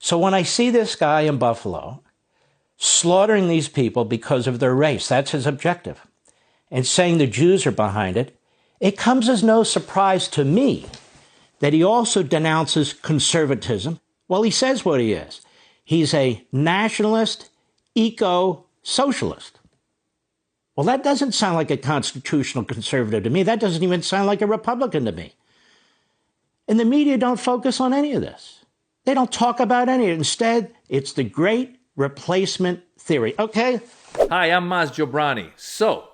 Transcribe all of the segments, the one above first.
So when I see this guy in Buffalo slaughtering these people because of their race, that's his objective, and saying the Jews are behind it, it comes as no surprise to me that he also denounces conservatism. Well, he says what he is. He's a nationalist, eco-socialist. Well, that doesn't sound like a constitutional conservative to me. That doesn't even sound like a Republican to me. And the media don't focus on any of this. They don't talk about any of it. Instead, it's the great replacement theory. Okay? Hi, I'm Maz Jobrani. So,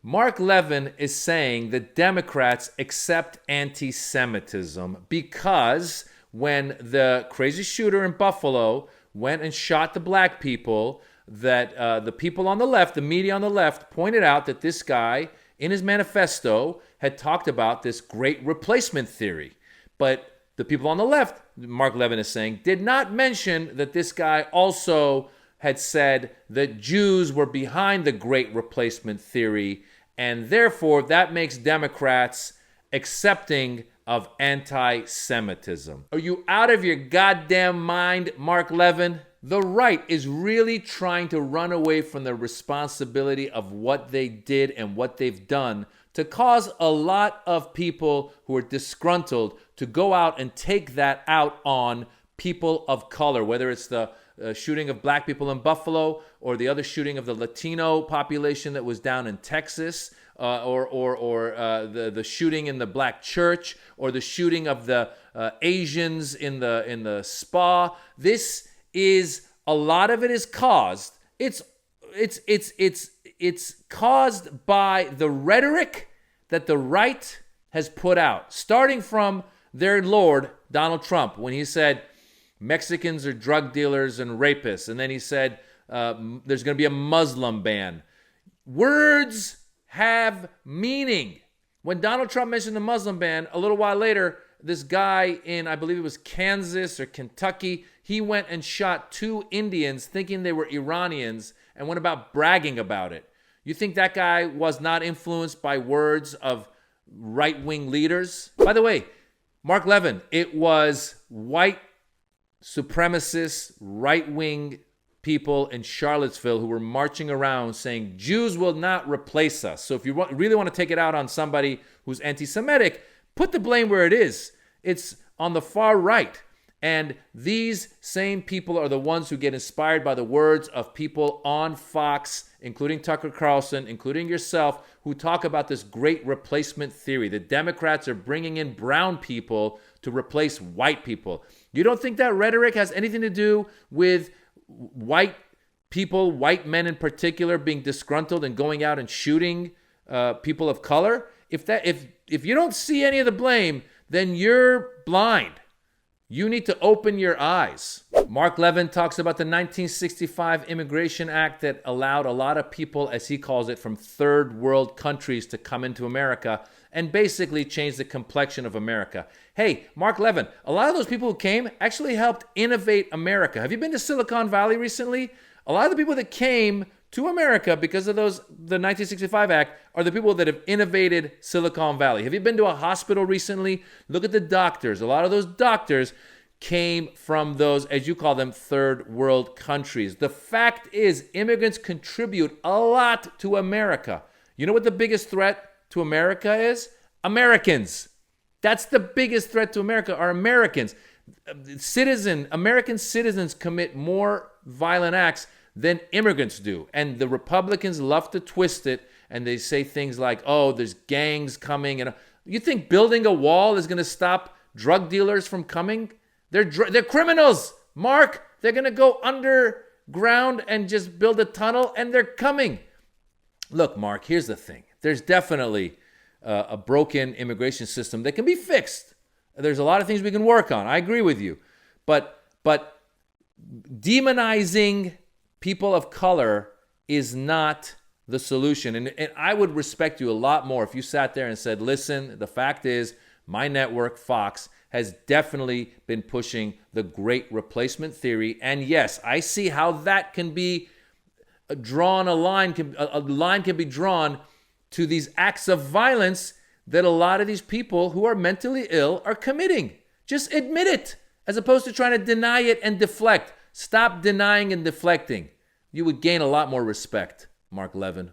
Mark Levin is saying that Democrats accept anti-Semitism because when the crazy shooter in Buffalo went and shot the black people, that the people on the left, the media on the left, pointed out that this guy, in his manifesto, had talked about this great replacement theory. But the people on the left, Mark Levin is saying, did not mention that this guy also had said that Jews were behind the great replacement theory, and therefore that makes Democrats accepting of anti-Semitism. Are you out of your goddamn mind, Mark Levin? The right is really trying to run away from the responsibility of what they did and what they've done to cause a lot of people who are disgruntled to go out and take that out on people of color, whether it's the shooting of black people in Buffalo or the other shooting of the Latino population that was down in Texas, or the shooting in the black church, or the shooting of the Asians in the spa. This is, a lot of it is caused. It's caused by the rhetoric that the right has put out, starting from their Lord, Donald Trump, when he said Mexicans are drug dealers and rapists, and then he said there's going to be a Muslim ban. Words have meaning. When Donald Trump mentioned the Muslim ban, a little while later, this guy in, I believe it was Kansas or Kentucky, he went and shot 2 Indians thinking they were Iranians and went about bragging about it. You think that guy was not influenced by words of right-wing leaders? By the way, Mark Levin, it was white supremacist, right-wing people in Charlottesville who were marching around saying, Jews will not replace us. So if you really want to take it out on somebody who's anti-Semitic, put the blame where it is. It's on the far right. And these same people are the ones who get inspired by the words of people on Fox, including Tucker Carlson, including yourself, who talk about this great replacement theory. The Democrats are bringing in brown people to replace white people. You don't think that rhetoric has anything to do with white people, white men in particular, being disgruntled and going out and shooting people of color? If you don't see any of the blame, then you're blind. You need to open your eyes. Mark Levin talks about the 1965 Immigration Act that allowed a lot of people, as he calls it, from third world countries to come into America and basically change the complexion of America. Hey, Mark Levin, a lot of those people who came actually helped innovate America. Have you been to Silicon Valley recently? A lot of the people that came to America because of the 1965 Act are the people that have innovated Silicon Valley. Have you been to a hospital recently? Look at the doctors. A lot of those doctors came from those, as you call them, third world countries. The fact is, immigrants contribute a lot to America. You know what the biggest threat to America is? Americans. That's the biggest threat to America, are Americans. American citizens commit more violent acts than immigrants do. And the Republicans love to twist it, and they say things like, oh, there's gangs coming. And you think building a wall is going to stop drug dealers from coming? They're criminals, Mark. They're going to go underground and just build a tunnel, and they're coming. Look, Mark, here's the thing. There's definitely a broken immigration system that can be fixed. There's a lot of things we can work on. I agree with you. But demonizing people of color is not the solution. And I would respect you a lot more if you sat there and said, listen, the fact is, my network, Fox, has definitely been pushing the great replacement theory. And yes, I see how that can be drawn, a line can be drawn to these acts of violence that a lot of these people who are mentally ill are committing. Just admit it. as opposed to trying to deny it and deflect. Stop denying and deflecting. You would gain a lot more respect, Mark Levin.